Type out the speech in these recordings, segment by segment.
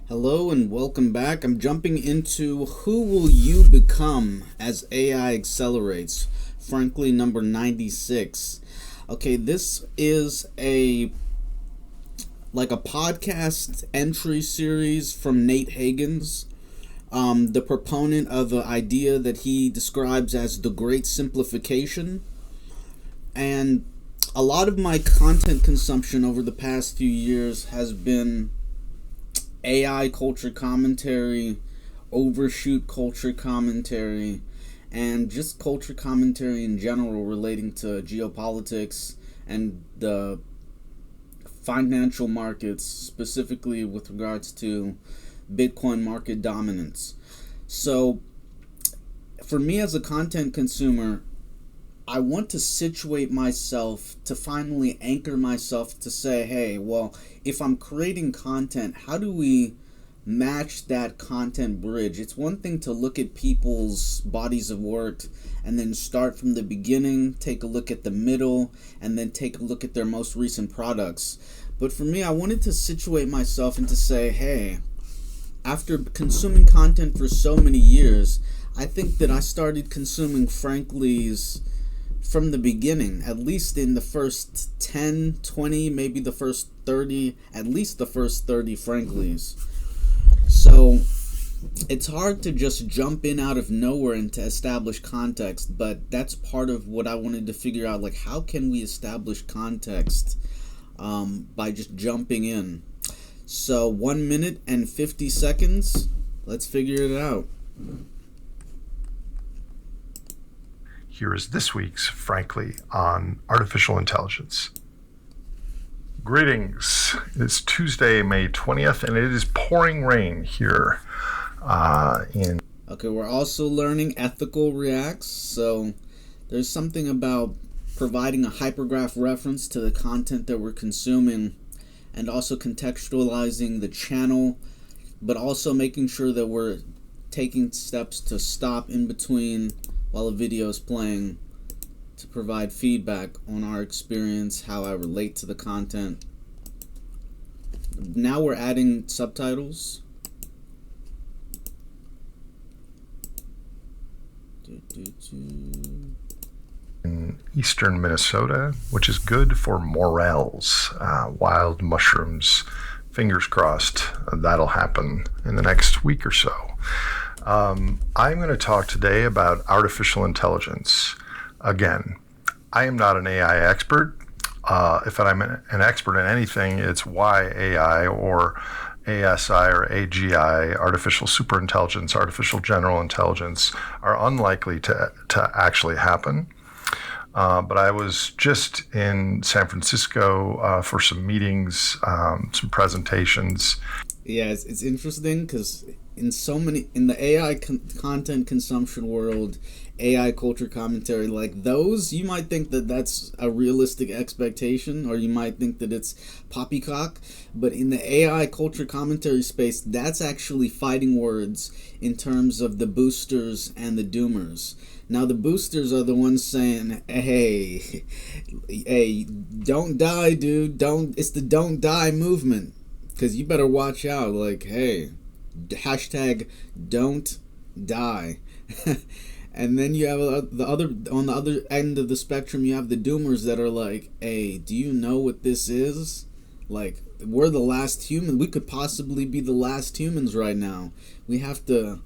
Hello and welcome back. I'm jumping into Who Will You Become as AI Accelerates, frankly, number 96. Okay, this is a podcast entry series from Nate Hagens, the proponent of an idea that he describes as the Great Simplification. And a lot of my content consumption over the past few years has been AI culture commentary, overshoot culture commentary, and just culture commentary in general relating to geopolitics and the financial markets, specifically with regards to Bitcoin market dominance. So, for me as a content consumer, I want to situate myself to finally anchor myself to say, hey, well, if I'm creating content, how do we match that content bridge? It's one thing to look at people's bodies of work and then start from the beginning, take a look at the middle, and then take a look at their most recent products. But for me, I wanted to situate myself and to say, hey, after consuming content for so many years, I think that I started consuming Frankly's from the beginning, at least in the first 10, 20, maybe the first 30, at least the first 30 Franklys. So it's hard to just jump in out of nowhere and to establish context, but that's part of what I wanted to figure out, like how can we establish context by just jumping in. So 1 minute and 50 seconds, let's figure it out. Here is this week's Frankly on artificial intelligence. Greetings. It's Tuesday, May 20th, and it is pouring rain here in... Okay, we're also learning ethical reacts, so there's something about providing a hypergraph reference to the content that we're consuming and also contextualizing the channel, but also making sure that we're taking steps to stop in between while a video is playing to provide feedback on our experience, how I relate to the content. Now we're adding subtitles. In eastern Minnesota, which is good for morels, wild mushrooms. Fingers crossed that'll happen in the next week or so. I'm going to talk today about artificial intelligence. Again, I am not an AI expert. If I'm an expert in anything, it's why AI or ASI or AGI, artificial superintelligence, artificial general intelligence, are unlikely to actually happen. But I was just in San Francisco for some meetings, some presentations. Yeah, it's interesting because in the AI content consumption world, AI culture commentary, like those, you might think that that's a realistic expectation, or you might think that it's poppycock. But in the AI culture commentary space, that's actually fighting words in terms of the boosters and the doomers. Now the boosters are the ones saying, hey, don't die, dude. It's the don't die movement. Because you better watch out. Like, hey, hashtag don't die. And then you have on the other end of the spectrum, you have the doomers that are like, hey, do you know what this is? Like, we're the last human. We could possibly be the last humans right now. We have to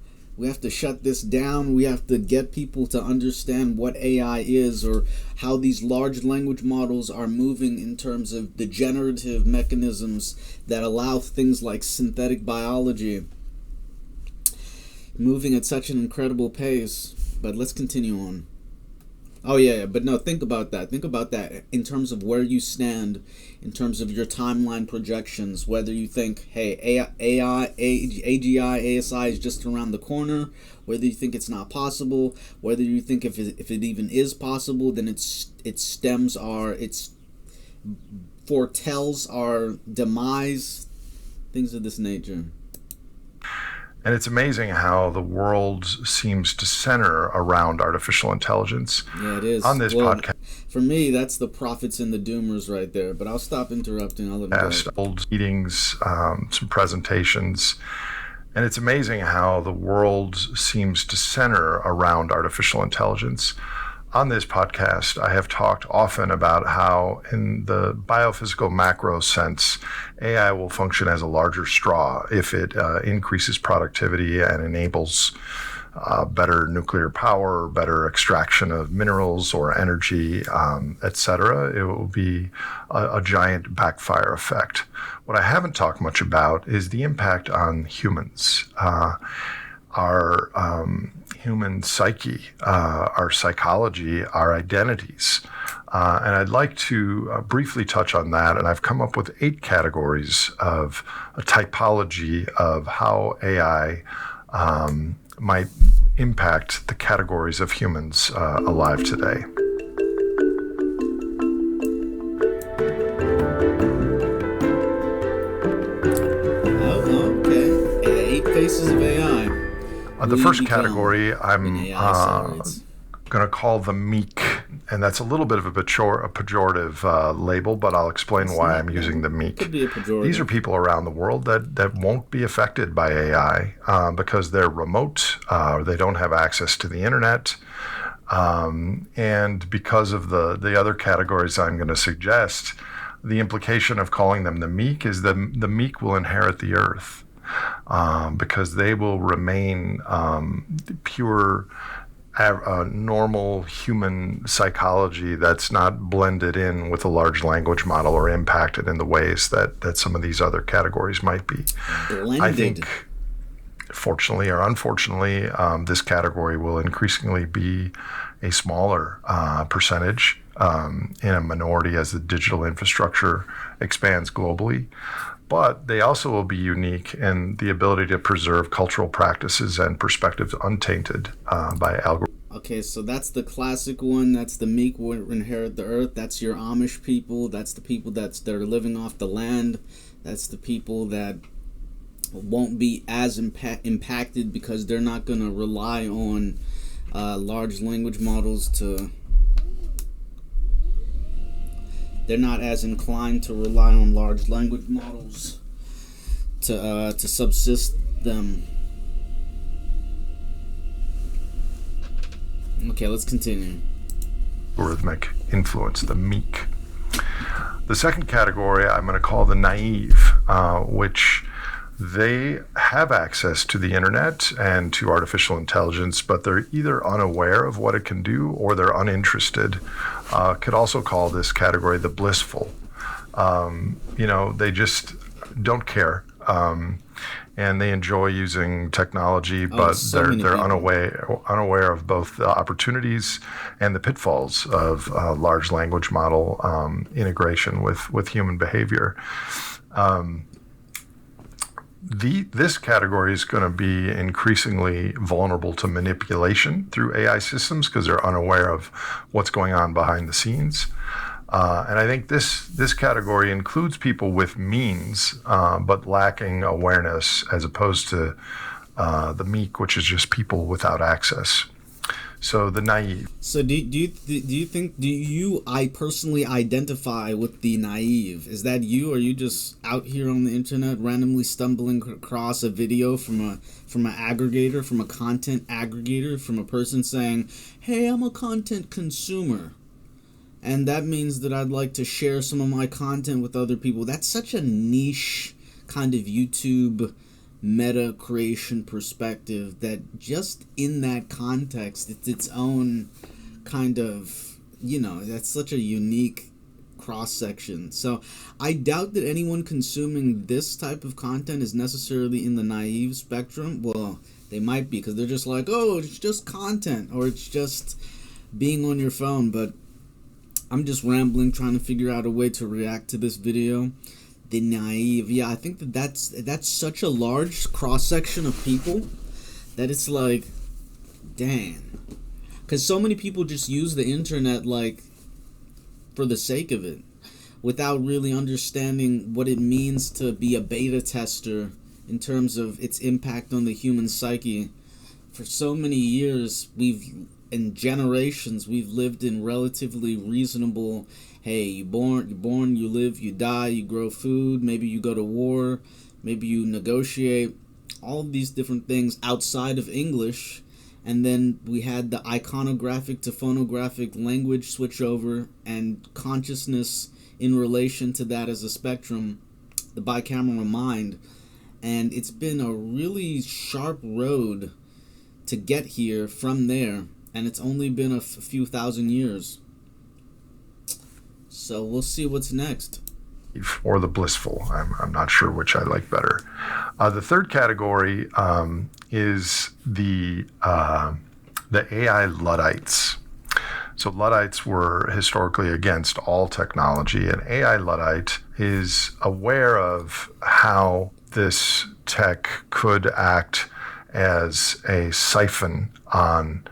shut this down. We have to get people to understand what AI is, or how these large language models are moving in terms of the generative mechanisms that allow things like synthetic biology moving at such an incredible pace. But let's continue on. Oh yeah, but no, think about that. Think about that in terms of where you stand, in terms of your timeline projections, whether you think, hey, AGI, ASI is just around the corner, whether you think it's not possible, whether you think if it even is possible, then it foretells our demise, things of this nature. And it's amazing how the world seems to center around artificial intelligence. Yeah, it On is. this Well, podcast, for me, that's the prophets and the doomers right there. But I'll stop interrupting. I'll let him go. old meetings, some presentations, and it's amazing how the world seems to center around artificial intelligence. On this podcast, I have talked often about how, in the biophysical macro sense, AI will function as a larger straw if it increases productivity and enables better nuclear power, better extraction of minerals or energy, etc. It will be a giant backfire effect. What I haven't talked much about is the impact on humans. Our human psyche, our psychology, our identities. And I'd like to briefly touch on that. And I've come up with 8 categories of a typology of how AI might impact the categories of humans alive today. Oh, okay. 8 faces of AI. The first category I'm going to call the meek, and that's a little bit of a pejorative label, but I'll explain why I'm using the meek. Could be a pejorative. These are people around the world that won't be affected by AI because they're remote, they don't have access to the internet, and because of the other categories I'm going to suggest, the implication of calling them the meek is the meek will inherit the earth. Because they will remain pure, normal human psychology that's not blended in with a large language model or impacted in the ways that some of these other categories might be. Blended. I think, fortunately or unfortunately, this category will increasingly be a smaller percentage in a minority as the digital infrastructure expands globally. But they also will be unique in the ability to preserve cultural practices and perspectives untainted by algorithms. Okay, so that's the classic one. That's the meek will inherit the earth. That's your Amish people. That's the people that are living off the land. That's the people that won't be as impacted because they're not going to rely on large language models to... They're not as inclined to rely on large language models to subsist them. Okay, let's continue. Algorithmic influence, the meek. The second category I'm going to call the naive, which they have access to the internet and to artificial intelligence, but they're either unaware of what it can do or they're uninterested. Could also call this category the blissful. They just don't care. And they enjoy using technology, but they're unaware of both the opportunities and the pitfalls of large language model integration with human behavior. This category is going to be increasingly vulnerable to manipulation through AI systems because they're unaware of what's going on behind the scenes. And I think this category includes people with means, but lacking awareness, as opposed to the meek, which is just people without access. So the naive. So do you I personally identify with the naive? Is that you, or are you just out here on the internet randomly stumbling across a video from an aggregator, from a content aggregator, from a person saying, "Hey, I'm a content consumer, and that means that I'd like to share some of my content with other people"? That's such a niche kind of YouTube meta creation perspective that just in that context it's its own kind of, that's such a unique cross section. So I doubt that anyone consuming this type of content is necessarily in the naive spectrum. Well, they might be, because they're just like, oh, it's just content, or it's just being on your phone. But I'm just rambling, trying to figure out a way to react to this video. The naive, yeah, I think that's such a large cross section of people that it's like, dang, because so many people just use the internet like for the sake of it, without really understanding what it means to be a beta tester in terms of its impact on the human psyche. For so many years, in generations, we've lived in relatively reasonable, hey, you're born, you live, you die, you grow food, maybe you go to war, maybe you negotiate, all of these different things outside of English. And then we had the iconographic to phonographic language switch over, and consciousness in relation to that as a spectrum, the bicameral mind. And it's been a really sharp road to get here from there, and it's only been a few thousand years. So we'll see what's next. Or the blissful. I'm not sure which I like better. The third category is the AI Luddites. So Luddites were historically against all technology. An AI Luddite is aware of how this tech could act as a siphon on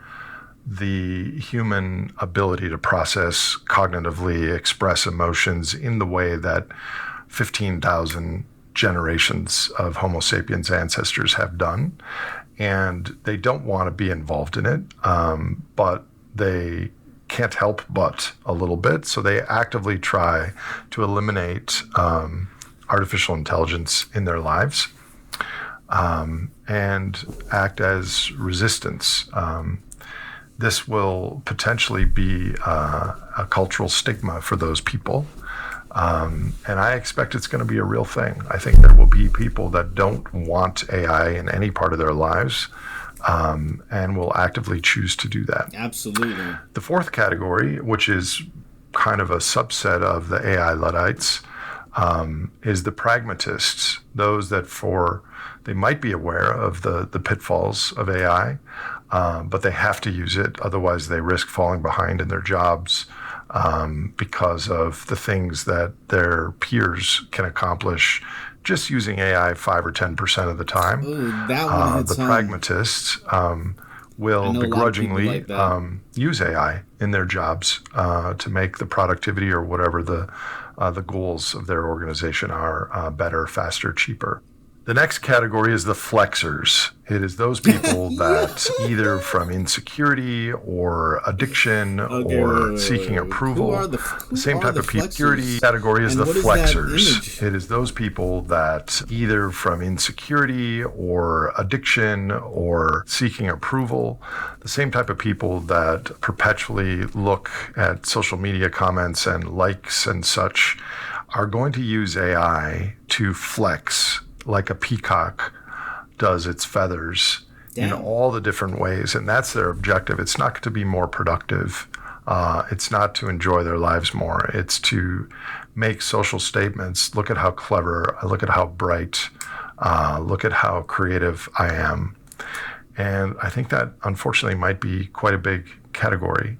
the human ability to process, cognitively express emotions in the way that 15,000 generations of Homo sapiens ancestors have done. And they don't want to be involved in it, but they can't help but a little bit. So they actively try to eliminate artificial intelligence in their lives and act as resistance. This will potentially be a cultural stigma for those people. And I expect it's going to be a real thing. I think there will be people that don't want AI in any part of their lives and will actively choose to do that. Absolutely. The fourth category, which is kind of a subset of the AI Luddites, is the pragmatists, those that they might be aware of the pitfalls of AI, but they have to use it. Otherwise, they risk falling behind in their jobs because of the things that their peers can accomplish just using AI 5 or 10% of the time. Ooh, that one hits the home. pragmatists will begrudgingly use AI in their jobs to make the productivity or whatever the goals of their organization are better, faster, cheaper. The next category is the flexers. It is those people that either from insecurity or addiction or seeking approval, the same type of purity category is the flexers. It is those people that either from insecurity or addiction or seeking approval, the same type of people that perpetually look at social media comments and likes and such are going to use AI to flex like a peacock does its feathers in all the different ways. And that's their objective. It's not to be more productive. It's not to enjoy their lives more. It's to make social statements. Look at how clever, look at how bright, look at how creative I am. And I think that unfortunately might be quite a big category.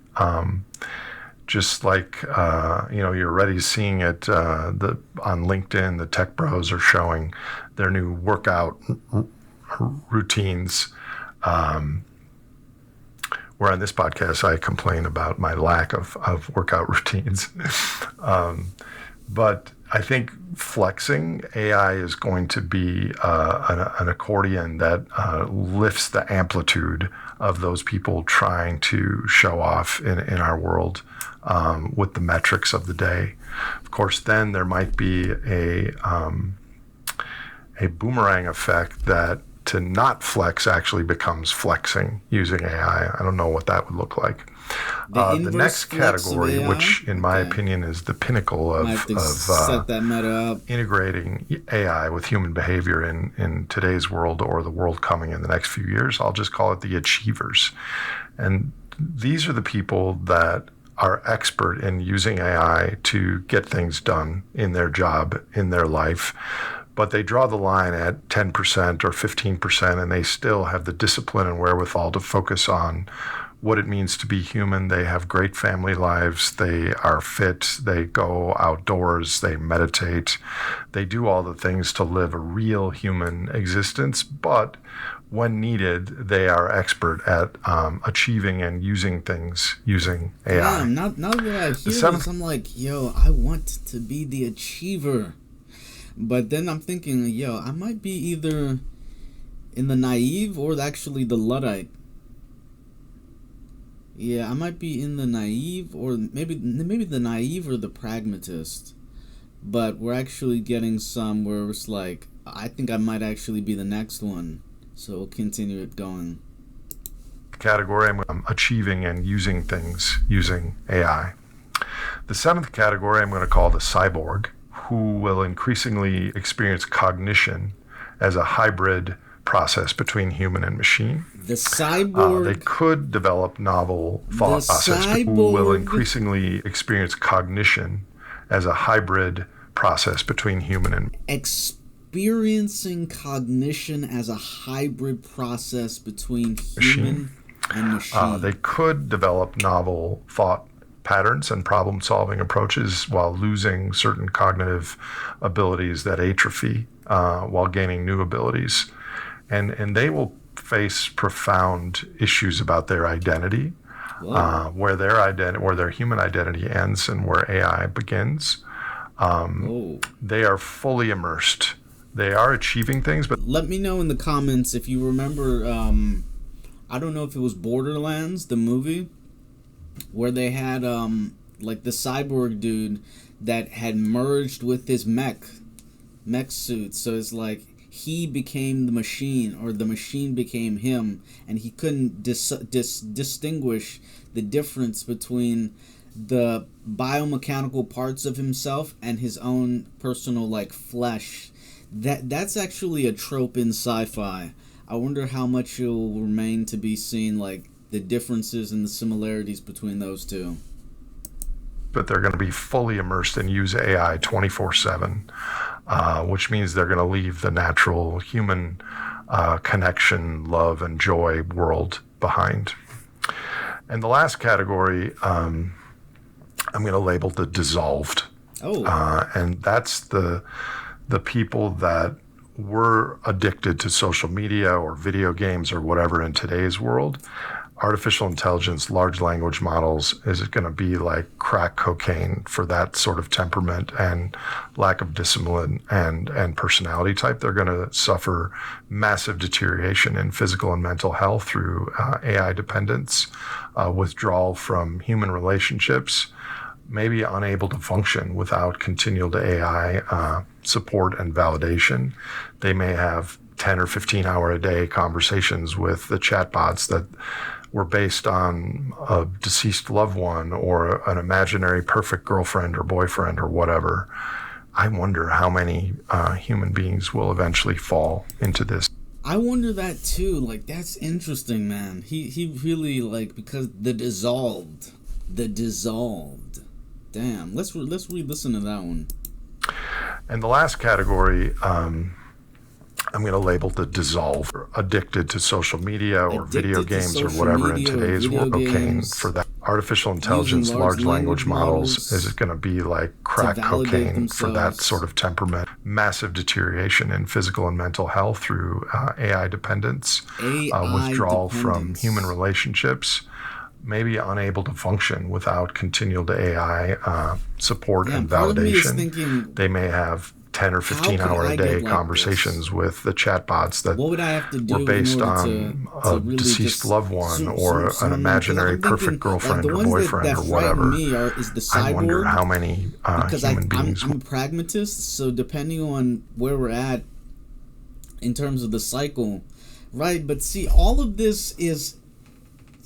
Just like, you're already seeing it on LinkedIn, the tech bros are showing their new workout routines. Where on this podcast, I complain about my lack of workout routines. But I think flexing AI is going to be an accordion that lifts the amplitude of those people trying to show off in our world with the metrics of the day. Of course, then there might be a boomerang effect that to not flex actually becomes flexing using AI. I don't know what that would look like. The next category, which in my opinion is the pinnacle of set that meta up. Integrating AI with human behavior in today's world or the world coming in the next few years, I'll just call it the achievers. And these are the people that are expert in using AI to get things done in their job, in their life. But they draw the line at 10% or 15%, and they still have the discipline and wherewithal to focus on what it means to be human. They have great family lives. They are fit. They go outdoors. They meditate. They do all the things to live a real human existence. But when needed, they are expert at achieving and using things using AI. Damn, now that I hear this, I'm like, yo, I want to be the achiever. But then I'm thinking, yo, I might be either in the naive or actually the Luddite. Yeah, I might be in the naive or maybe the naive or the pragmatist. But we're actually getting some where it's like I think I might actually be the next one. So we'll continue it going. Category, I'm achieving and using things using AI. The seventh category I'm going to call the cyborg, who will increasingly experience cognition as a hybrid process between human and machine. The cyborg. They could develop novel thought process, who will increasingly experience cognition as a hybrid process between human and experiencing cognition as a hybrid process between human and machine. They could develop novel thought patterns and problem-solving approaches while losing certain cognitive abilities that atrophy while gaining new abilities. And they will face profound issues about their identity, where their human identity ends and where AI begins. They are fully immersed. They are achieving things, but let me know in the comments if you remember. I don't know if it was Borderlands, the movie, where they had like the cyborg dude that had merged with his mech suit. So it's like he became the machine, or the machine became him, and he couldn't distinguish the difference between the biomechanical parts of himself and his own personal like flesh. That's actually a trope in sci-fi. I wonder how much it will remain to be seen, like the differences and the similarities between those two. But they're going to be fully immersed and use AI 24/7, which means they're going to leave the natural human connection, love, and joy world behind. And the last category, I'm going to label the dissolved. And that's the people that were addicted to social media or video games or whatever in today's world. Artificial intelligence, large language models, is it going to be like crack cocaine for that sort of temperament and lack of discipline and personality type? They're going to suffer massive deterioration in physical and mental health through AI dependence, withdrawal from human relationships, maybe unable to function without continual AI support and validation. They may have 10 or 15 hour a day conversations with the chatbots that were based on a deceased loved one or an imaginary perfect girlfriend or boyfriend or whatever. I wonder how many human beings will eventually fall into this. I wonder that too. Like, that's interesting, man. He really, like, because the dissolved. Damn, let's re-listen to that one. And the last category, I'm going to label the dissolved, addicted to social media or video games or whatever in today's world. Cocaine for that. Artificial intelligence, large language models, is it going to be like crack cocaine for that sort of temperament? Massive deterioration in physical and mental health through AI dependence, withdrawal from human relationships, maybe unable to function without continual AI support and validation. They may have 10 or 15 hour a day conversations with the chatbots that were based on a deceased loved one or an imaginary perfect girlfriend or boyfriend or whatever. I wonder how many human beings. I'm a pragmatist, so depending on where we're at in terms of the cycle, right? But see, all of this is,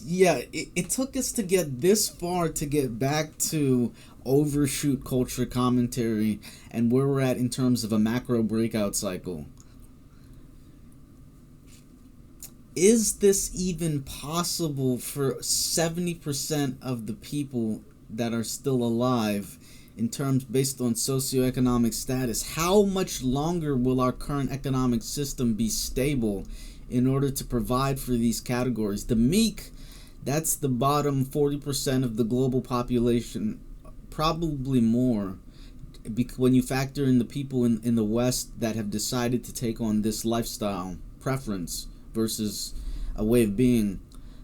it took us to get this far to get back to overshoot culture commentary and where we're at in terms of a macro breakout cycle. Is this even possible for 70% of the people that are still alive in terms based on socioeconomic status? How much longer will our current economic system be stable in order to provide for these categories? The meek, that's the bottom 40% of the global population, probably more, when you factor in the people in the West that have decided to take on this lifestyle preference versus a way of being.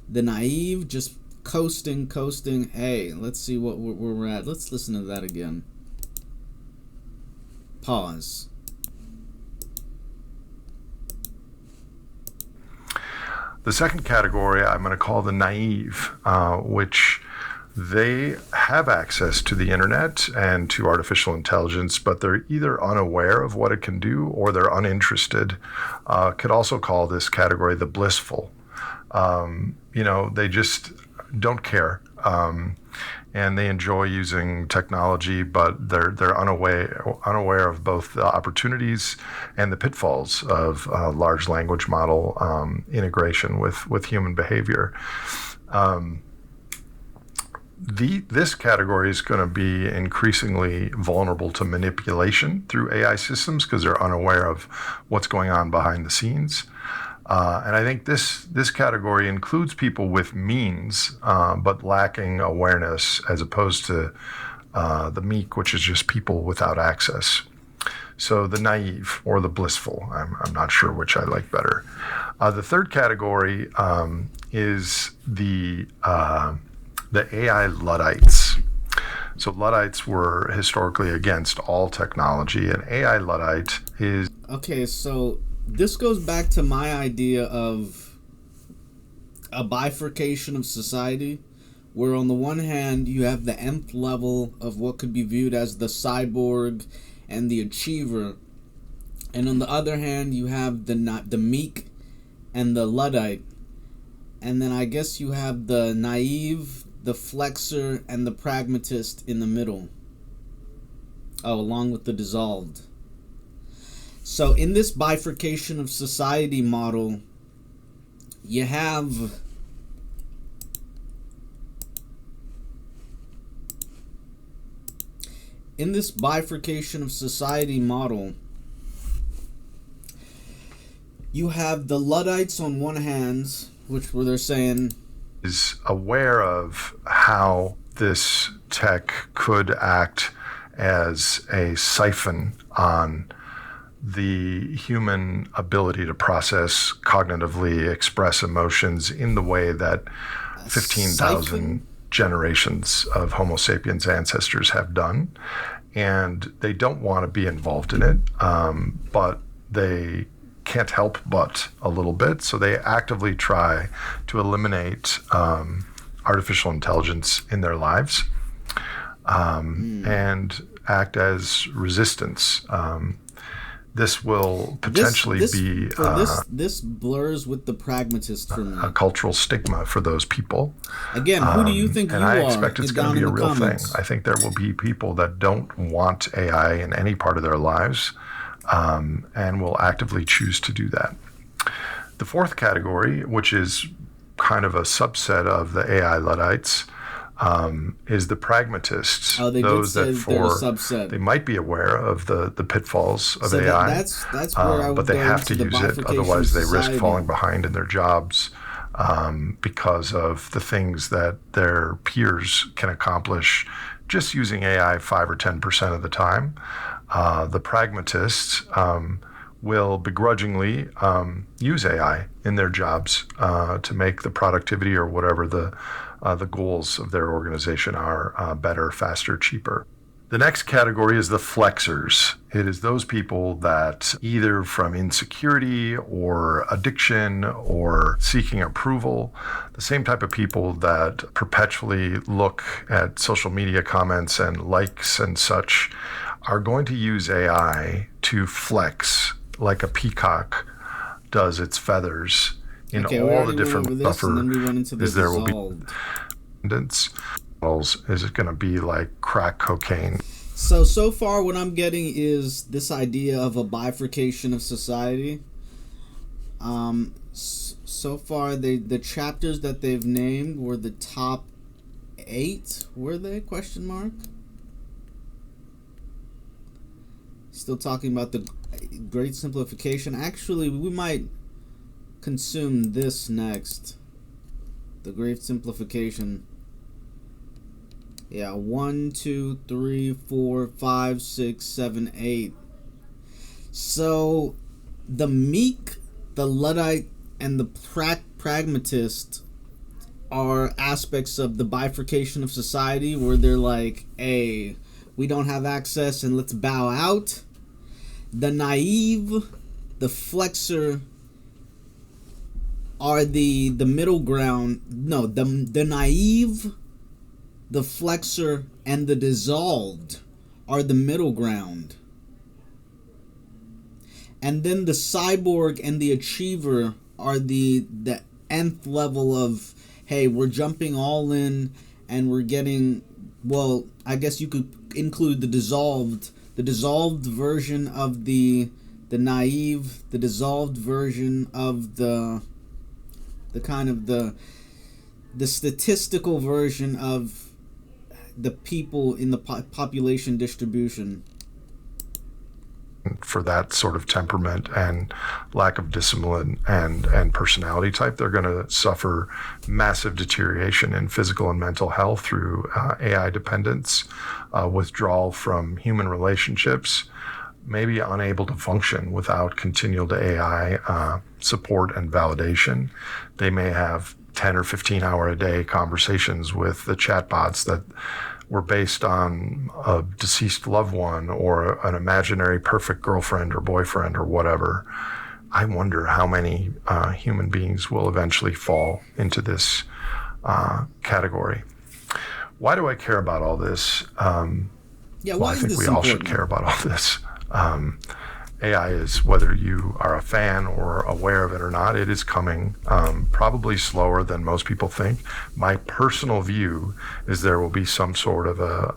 The naive, just coasting. Hey, let's see where we're at. Let's listen to that again. Pause. The second category I'm going to call the naive, which they have access to the internet and to artificial intelligence, but they're either unaware of what it can do or they're uninterested. Could also call this category the blissful. They just don't care. And they enjoy using technology, but they're unaware of both the opportunities and the pitfalls of large language model integration with human behavior. This category is going to be increasingly vulnerable to manipulation through AI systems because they're unaware of what's going on behind the scenes. And I think this category includes people with means, but lacking awareness, as opposed to the meek, which is just people without access. So the naive or the blissful, I'm not sure which I like better. The third category is the AI Luddites. So Luddites were historically against all technology, and AI Luddite is... Okay, so this goes back to my idea of a bifurcation of society, where on the one hand you have the nth level of what could be viewed as the cyborg and the achiever, and on the other hand you have the meek and the Luddite, and then I guess you have the naive, the flexor, and the pragmatist in the middle. Oh, along with the dissolved. So in this bifurcation of society model, you have in this bifurcation of society model, you have the Luddites on one hand, which where they're saying is aware of how this tech could act as a siphon on the human ability to process, cognitively express emotions in the way that 15,000 generations of Homo sapiens ancestors have done. And they don't want to be involved in it, but they can't help but a little bit. So they actively try to eliminate artificial intelligence in their lives and act as resistance. This will potentially be this blurs with the pragmatist for me. A cultural stigma for those people. Again, who do you think and you I are? expect it's going to be a real thing. I think there will be people that don't want AI in any part of their lives, and will actively choose to do that. The fourth category, which is kind of a subset of the AI Luddites, is the pragmatists. Oh, they those did say that they're a subset. they might be aware of the pitfalls of So AI. That's where I would but they go have to into the use it, bifurcation otherwise they risk society. falling behind in their jobs because of the things that their peers can accomplish just using AI 5 or 10% of the time. The pragmatists will begrudgingly use AI in their jobs to make the productivity or whatever the goals of their organization are better, faster, cheaper. The next category is the flexors. It is those people that either from insecurity or addiction or seeking approval, the same type of people that perpetually look at social media comments and likes and such, are going to use AI to flex like a peacock does its feathers in all the different buffer. Is there will be is it going to be like crack cocaine? So far what I'm getting is this idea of a bifurcation of society. So far the chapters that they've named were the top 8, were they? Question mark. Still talking about the great simplification. Actually, we might consume this next. The great simplification. Yeah, 1, 2, 3, 4, 5, 6, 7, 8. So the meek, the Luddite, and the pragmatist are aspects of the bifurcation of society where they're like, hey, we don't have access and let's bow out. The naive, the flexor, are the middle ground. No, the naive, the flexor, and the dissolved are the middle ground. And then the cyborg and the achiever are the nth level of, hey, we're jumping all in and we're getting, well, I guess you could include the dissolved version of the naive, the dissolved version of the kind of the statistical version of the people in the population distribution. For that sort of temperament and lack of discipline and personality type, they're going to suffer massive deterioration in physical and mental health through AI dependence, withdrawal from human relationships, maybe unable to function without continual AI support and validation. They may have 10 or 15 hour a day conversations with the chatbots that were based on a deceased loved one or an imaginary perfect girlfriend or boyfriend or whatever. I wonder how many human beings will eventually fall into this category. Why do I care about all this? Why I is think this we important? all should care about all this. AI is, whether you are a fan or aware of it or not, it is coming probably slower than most people think. My personal view is there will be some sort of a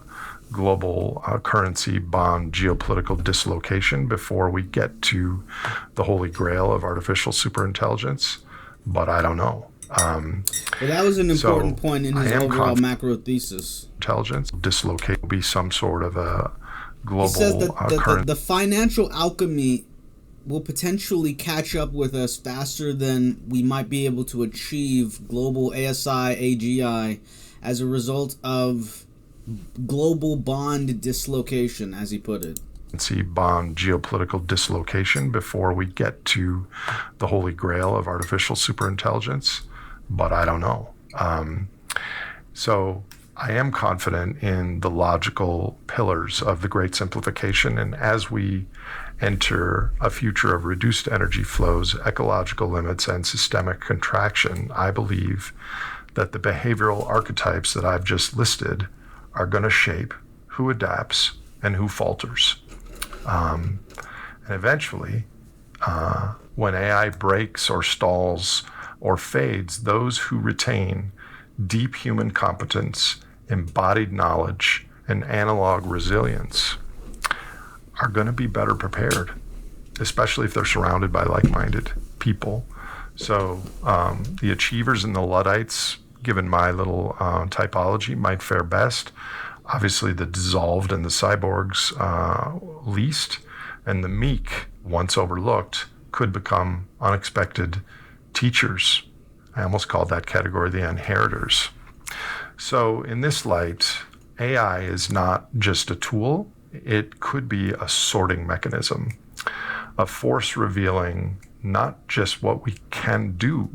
global currency bond geopolitical dislocation before we get to the holy grail of artificial superintelligence, but I don't know. Well, that was an important point in his overall macro thesis. Intelligence dislocate will be some sort of a global. He says that the financial alchemy will potentially catch up with us faster than we might be able to achieve global ASI, AGI, as a result of global bond dislocation, as he put it. See bond geopolitical dislocation before we get to the holy grail of artificial superintelligence, but I don't know. So I am confident in the logical pillars of the Great Simplification, and as we enter a future of reduced energy flows, ecological limits, and systemic contraction, I believe that the behavioral archetypes that I've just listed are going to shape who adapts and who falters. And eventually, when AI breaks or stalls or fades, those who retain deep human competence, embodied knowledge, and analog resilience are going to be better prepared, especially if they're surrounded by like-minded people. So the achievers and the Luddites, given my little typology, might fare best. Obviously, the dissolved and the cyborgs least, and the meek, once overlooked, could become unexpected teachers. I almost called that category the inheritors. So in this light, AI is not just a tool. It could be a sorting mechanism, a force revealing not just what we can do,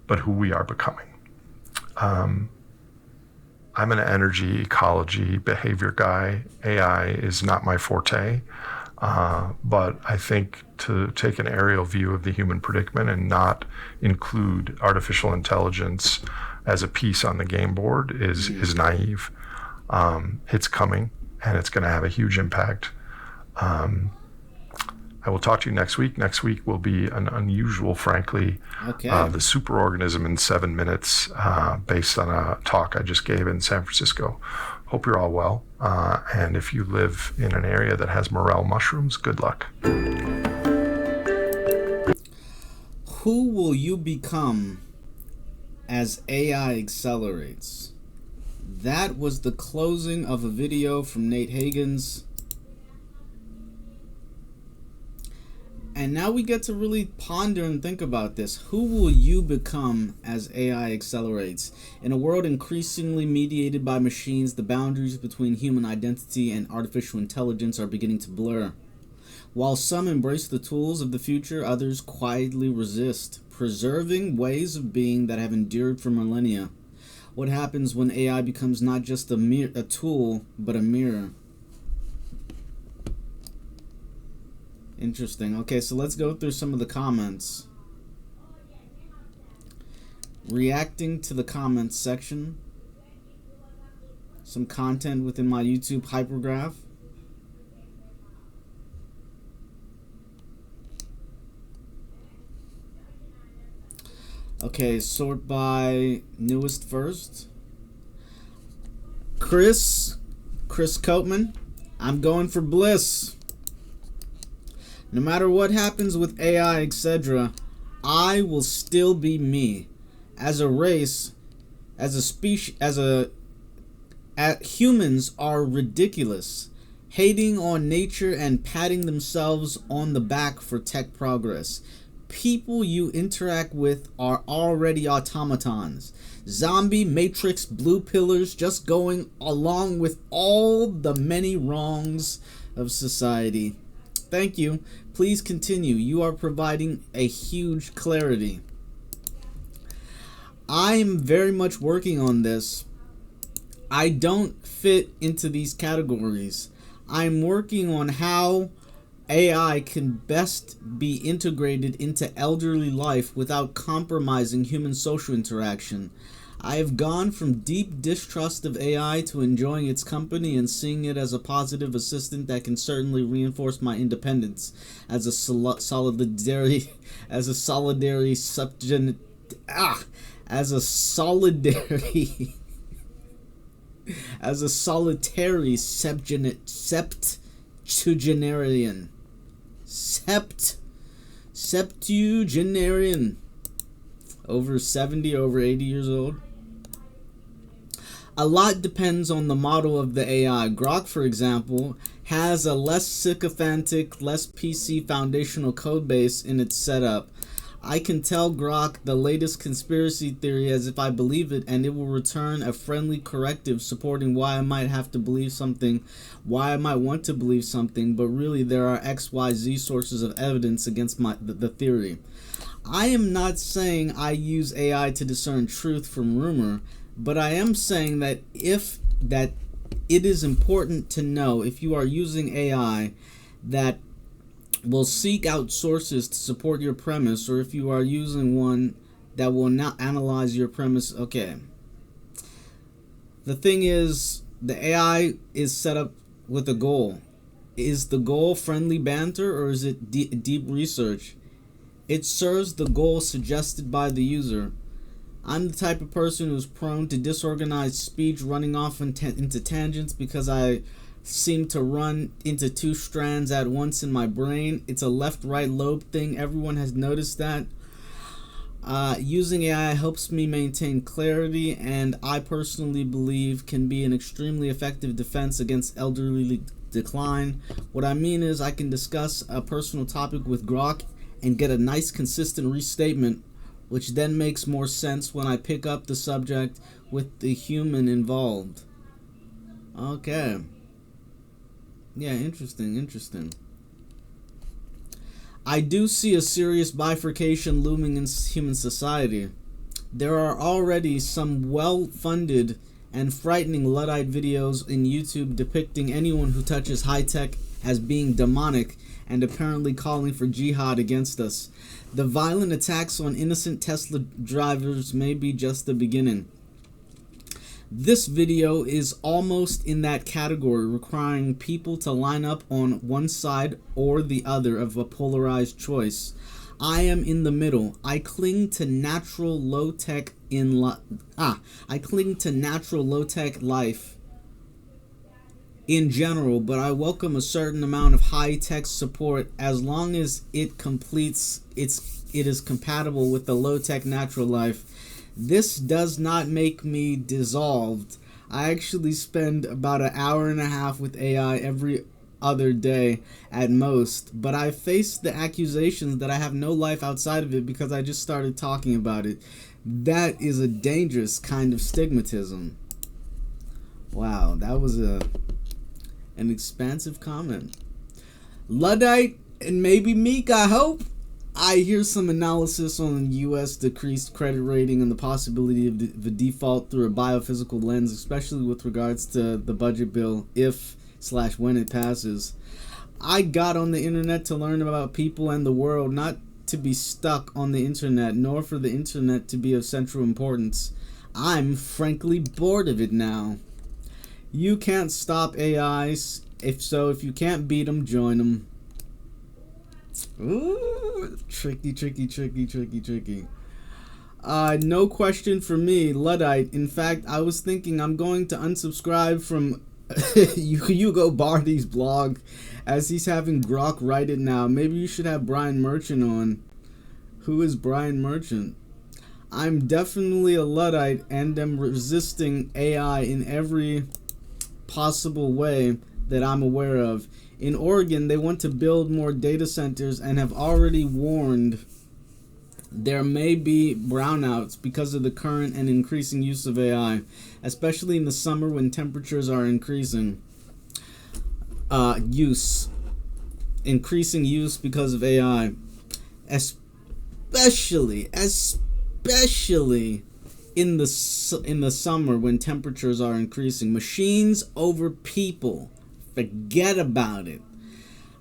but who we are becoming. I'm an energy, ecology, behavior guy. AI is not my forte, but I think to take an aerial view of the human predicament and not include artificial intelligence as a piece on the game board is naive. It's coming, and it's going to have a huge impact. I will talk to you next week. Next week will be an unusual, frankly, the superorganism in 7 minutes, based on a talk I just gave in San Francisco. Hope you're all well. And if you live in an area that has morel mushrooms, good luck. Who will you become as AI accelerates? That was the closing of a video from Nate Hagens. And now we get to really ponder and think about this. Who will you become as AI accelerates? In a world increasingly mediated by machines, the boundaries between human identity and artificial intelligence are beginning to blur. While some embrace the tools of the future, others quietly resist, preserving ways of being that have endured for millennia. What happens when AI becomes not just a tool, but a mirror? Interesting. Okay, so let's go through some of the comments. reacting to the comments section. Some content within my YouTube hypergraph. Okay, sort by newest first. Chris Coatman, I'm going for Bliss. No matter what happens with AI, etc., I will still be me. As a race, as a species, humans are ridiculous, hating on nature and patting themselves on the back for tech progress. People you interact with are already automatons. Zombie, Matrix, blue pillars, just going along with all the many wrongs of society. Thank you. Please continue. You are providing a huge clarity. I am very much working on this. I don't fit into these categories. I'm working on how AI can best be integrated into elderly life without compromising human social interaction. I have gone from deep distrust of AI to enjoying its company and seeing it as a positive assistant that can certainly reinforce my independence as a solidary septuagenarian, over 70, over 80 years old. A lot depends on the model of the AI. Grok, for example, has a less sycophantic, less PC foundational code base in its setup. I can tell Grok the latest conspiracy theory as if I believe it, and it will return a friendly corrective supporting why I might have to believe something, why I might want to believe something, but really there are XYZ sources of evidence against the theory. I am not saying I use AI to discern truth from rumor, but I am saying that it is important to know, if you are using AI that will seek out sources to support your premise, or if you are using one that will not analyze your premise. Okay. The thing is, the AI is set up with a goal. Is the goal friendly banter, or is it deep research? It serves the goal suggested by the user. I'm the type of person who's prone to disorganized speech, running off into tangents because I seem to run into two strands at once in my brain. It's a left-right lobe thing. Everyone has noticed that. Using AI helps me maintain clarity, and I personally believe can be an extremely effective defense against elderly decline. What I mean is I can discuss a personal topic with Grok and get a nice consistent restatement, which then makes more sense when I pick up the subject with the human involved. Okay. Yeah, interesting. I do see a serious bifurcation looming in human society. There are already some well-funded and frightening Luddite videos in YouTube depicting anyone who touches high-tech as being demonic and apparently calling for jihad against us. The violent attacks on innocent Tesla drivers may be just the beginning. This video is almost in that category, requiring people to line up on one side or the other of a polarized choice. I am in the middle. I cling to natural low-tech life in general, but I welcome a certain amount of high-tech support as long as it is compatible with the low-tech natural life. This does not make me dissolved. I actually spend about an hour and a half with AI every other day at most, but I face the accusations that I have no life outside of it because I just started talking about it. That is a dangerous kind of stigmatism. Wow, that was an expansive comment. Luddite and maybe Meek, I hope. I hear some analysis on U.S. decreased credit rating and the possibility of the default through a biophysical lens, especially with regards to the budget bill, if/when it passes. I got on the internet to learn about people and the world, not to be stuck on the internet, nor for the internet to be of central importance. I'm frankly bored of it now. You can't stop AIs. If you can't beat them, join them. Ooh, tricky. No question for me, Luddite. In fact, I was thinking I'm going to unsubscribe from Hugo Barty's blog, as he's having Grok write it now. Maybe you should have Brian Merchant on. Who is Brian Merchant? I'm definitely a Luddite and am resisting AI in every possible way that I'm aware of. In Oregon, they want to build more data centers and have already warned there may be brownouts because of the current and increasing use of AI, especially in the summer when temperatures are increasing. Increasing use because of AI, especially in the summer when temperatures are increasing. Machines over people. Forget about it.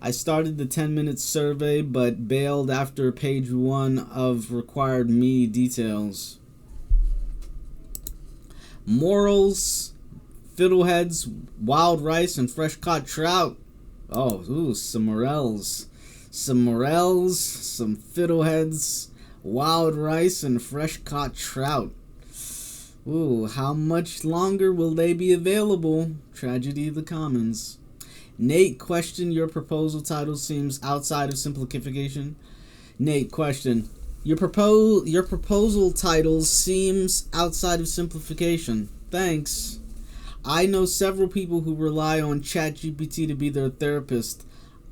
I started the 10-minute survey, but bailed after page 1 of required me details. Morels, fiddleheads, wild rice, and fresh-caught trout. Some morels. Some fiddleheads, wild rice, and fresh-caught trout. How much longer will they be available? Tragedy of the Commons. Nate, question, your proposal title seems outside of simplification. Nate, question, your proposal title seems outside of simplification. Thanks. I know several people who rely on ChatGPT to be their therapist.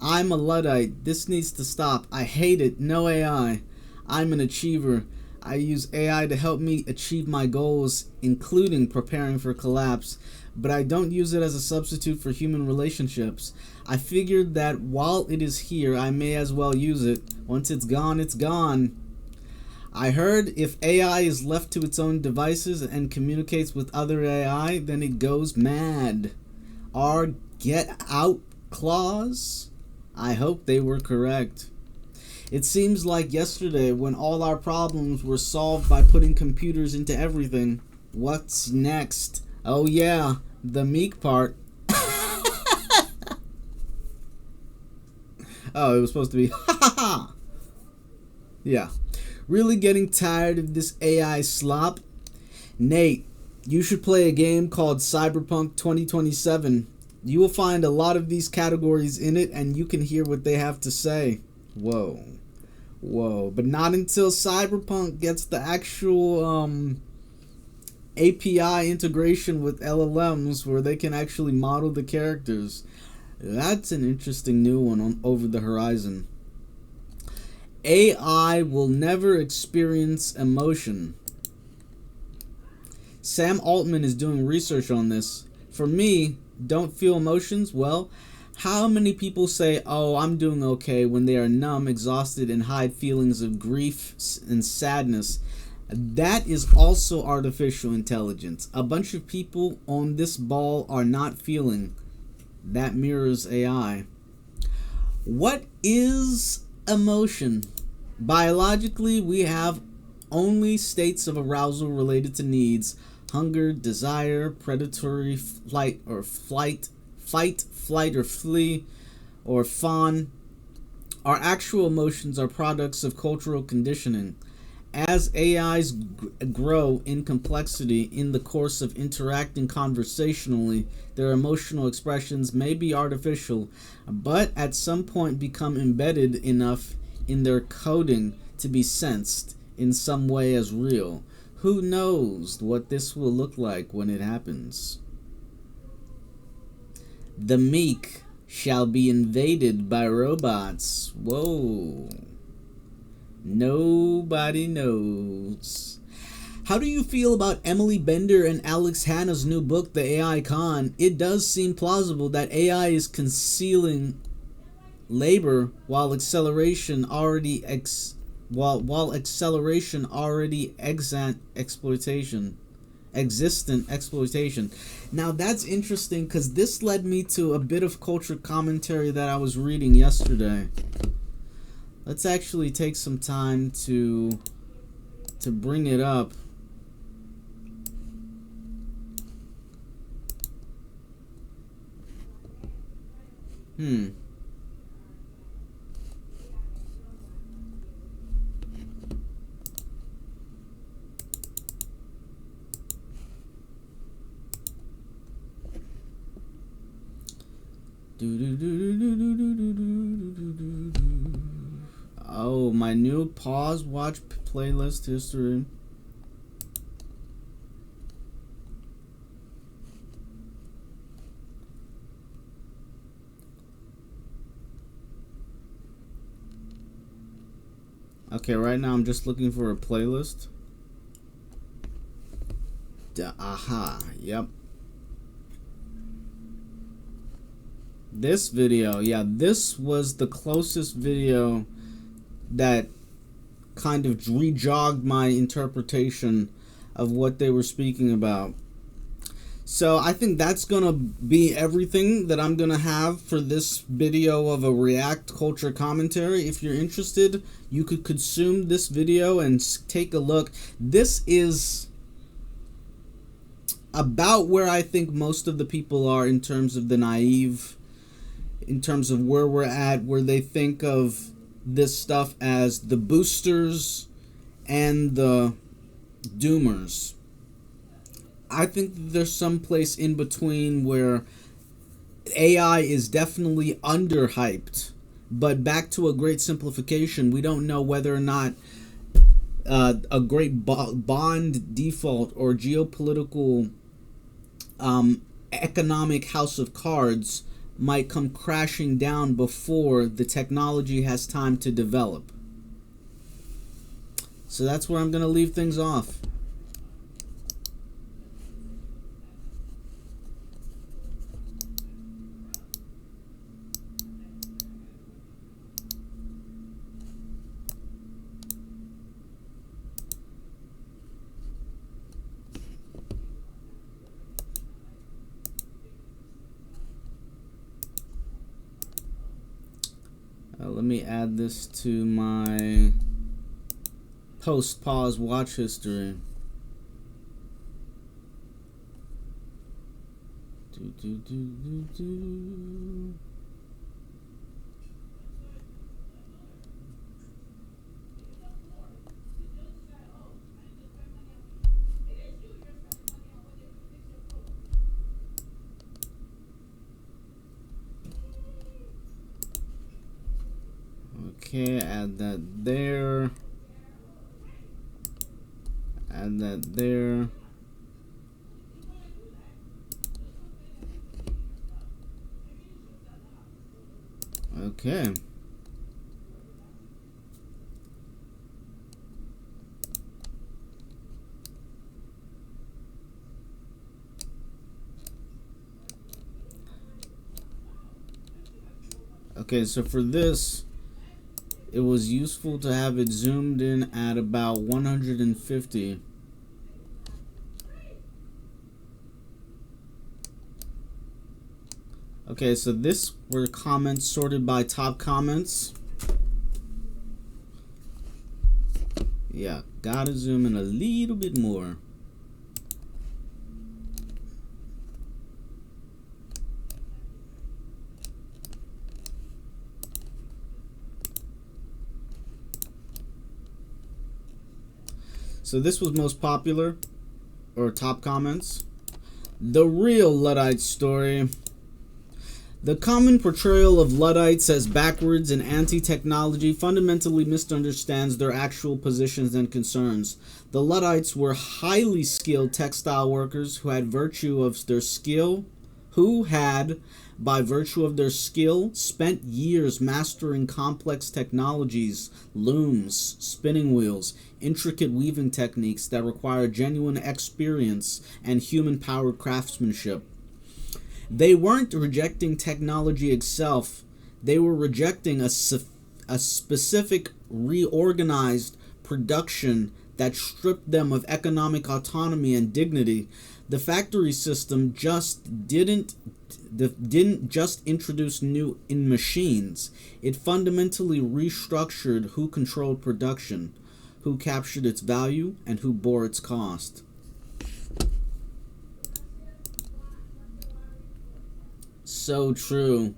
I'm a Luddite. This needs to stop. I hate it. No AI. I'm an achiever. I use AI to help me achieve my goals, including preparing for collapse, but I don't use it as a substitute for human relationships. I figured that while it is here, I may as well use it. Once it's gone, it's gone. I heard if AI is left to its own devices and communicates with other AI, then it goes mad. Our get out clause? I hope they were correct. It seems like yesterday when all our problems were solved by putting computers into everything. What's next? Oh yeah, the meek part. Oh, it was supposed to be ha ha ha. Yeah. Really getting tired of this AI slop? Nate, you should play a game called Cyberpunk 2027. You will find a lot of these categories in it and you can hear what they have to say. Whoa. But not until Cyberpunk gets the actual API integration with LLMs where they can actually model the characters. That's an interesting new one on over the horizon. AI will never experience emotion. Sam Altman is doing research on this. For me, don't feel emotions? Well, how many people say, oh, I'm doing okay, when they are numb, exhausted, and hide feelings of grief and sadness? That is also artificial intelligence. A bunch of people on this ball are not feeling. That mirrors AI. What is emotion? Biologically, we have only states of arousal related to needs: hunger, desire, predatory fight, flight or flee, or fawn. Our actual emotions are products of cultural conditioning. As AIs grow in complexity in the course of interacting conversationally, their emotional expressions may be artificial, but at some point become embedded enough in their coding to be sensed in some way as real. Who knows what this will look like when it happens? The meek shall be invaded by robots. Whoa. Nobody knows. How do you feel about Emily Bender and Alex Hanna's new book, The AI Con? It does seem plausible that AI is concealing labor while acceleration already existent exploitation. Now that's interesting because this led me to a bit of culture commentary that I was reading yesterday. Let's actually take some time to bring it up. Oh, my new pause watch playlist history. Okay, right now I'm just looking for a playlist. Aha, yep. This video, yeah, this was the closest video that kind of rejogged my interpretation of what they were speaking about. So I think that's gonna be everything that I'm gonna have for this video of a React culture commentary. If you're interested, you could consume this video and take a look. This is about where I think most of the people are in terms of the naive, in terms of where we're at, where they think of this stuff as the boosters and the doomers. I think there's some place in between where AI is definitely underhyped, but back to a great simplification, we don't know whether or not a great bond default or geopolitical economic house of cards might come crashing down before the technology has time to develop. So that's where I'm going to leave things off. Let me add this to my post-pause watch history. Okay, add that there. Add that there. Okay. Okay, so for this, it was useful to have it zoomed in at about 150. Okay, so this were comments sorted by top comments. Yeah, gotta zoom in a little bit more. So this was most popular, or top comments. The real Luddite story. The common portrayal of Luddites as backwards and anti-technology fundamentally misunderstands their actual positions and concerns. The Luddites were highly skilled textile workers who had, by virtue of their skill, spent years mastering complex technologies, looms, spinning wheels, intricate weaving techniques that require genuine experience and human-powered craftsmanship. They weren't rejecting technology itself. They were rejecting a specific reorganized production that stripped them of economic autonomy and dignity. The factory system didn't just introduce new in machines. It fundamentally restructured who controlled production, who captured its value, and who bore its cost. So true.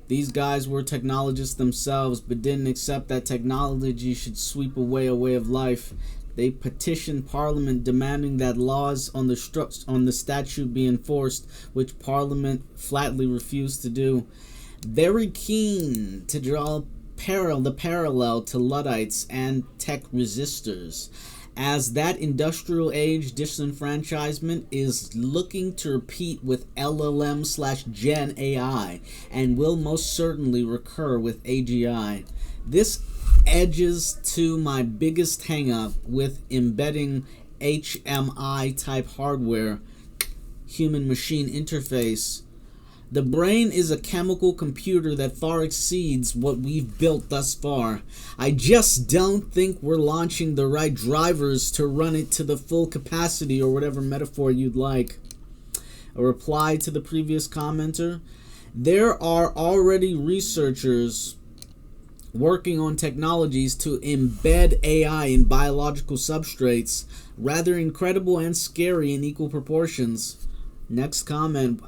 These guys were technologists themselves, but didn't accept that technology should sweep away a way of life. They petitioned Parliament demanding that laws on the statute be enforced, which Parliament flatly refused to do. Very keen to draw the parallel to Luddites and tech resistors, as that industrial age disenfranchisement is looking to repeat with LLM/Gen AI and will most certainly recur with AGI. This edges to my biggest hang-up with embedding HMI type hardware, human machine interface. The brain is a chemical computer that far exceeds what we've built thus far. I just don't think we're launching the right drivers to run it to the full capacity, or whatever metaphor you'd like. A reply to the previous commenter: there are already researchers working on technologies to embed AI in biological substrates. Rather incredible and scary in equal proportions. Next comment.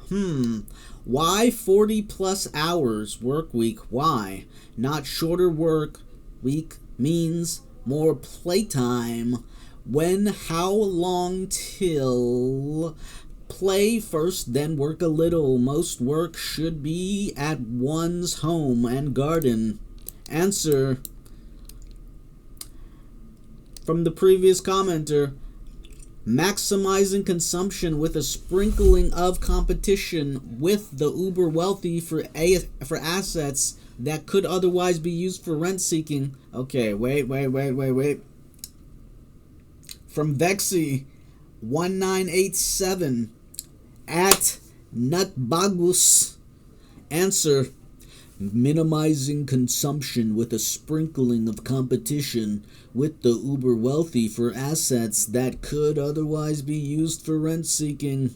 Why 40 plus hours work week? Why? Not shorter work week means more playtime. When? How long till? Play first, then work a little. Most work should be at one's home and garden. Answer from the previous commenter: maximizing consumption with a sprinkling of competition with the uber wealthy for assets that could otherwise be used for rent seeking. Okay, wait. From Vexy 1987 at Nutbagus. Answer: minimizing consumption with a sprinkling of competition with the uber wealthy for assets that could otherwise be used for rent seeking.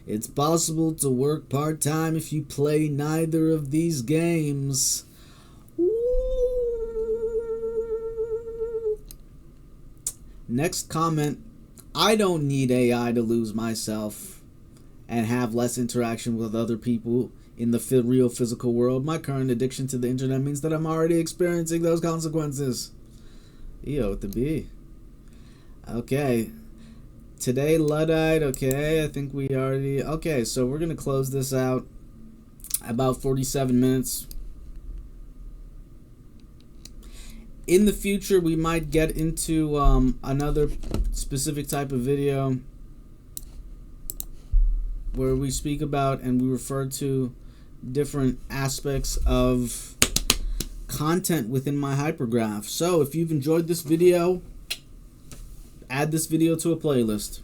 It's possible to work part-time if you play neither of these games. Ooh. Next comment: I don't need AI to lose myself and have less interaction with other people in the real physical world. My current addiction to the internet means that I'm already experiencing those consequences. EO with the B. Okay. Today, Luddite. Okay, I think we already... Okay, so we're going to close this out. About 47 minutes. In the future, we might get into another specific type of video where we speak about and we refer to different aspects of content within my hypergraph. So if you've enjoyed this video, add this video to a playlist.